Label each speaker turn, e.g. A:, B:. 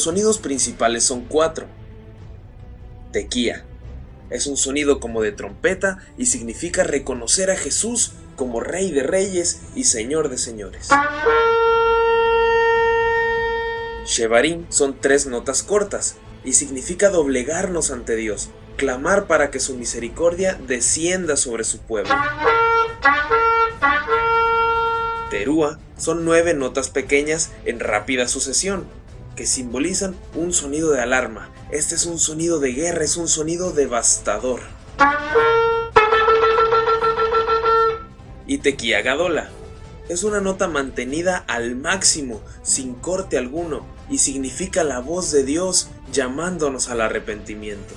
A: sonidos principales son 4. Tequía. Es un sonido como de trompeta y significa reconocer a Jesús como Rey de Reyes y Señor de Señores. Shevarim son 3 notas cortas y significa doblegarnos ante Dios, clamar para que su misericordia descienda sobre su pueblo. Terúa son 9 notas pequeñas en rápida sucesión, que simbolizan un sonido de alarma. Este es un sonido de guerra, es un sonido devastador. Y Tequía Gadola es una nota mantenida al máximo, sin corte alguno, y significa la voz de Dios llamándonos al arrepentimiento.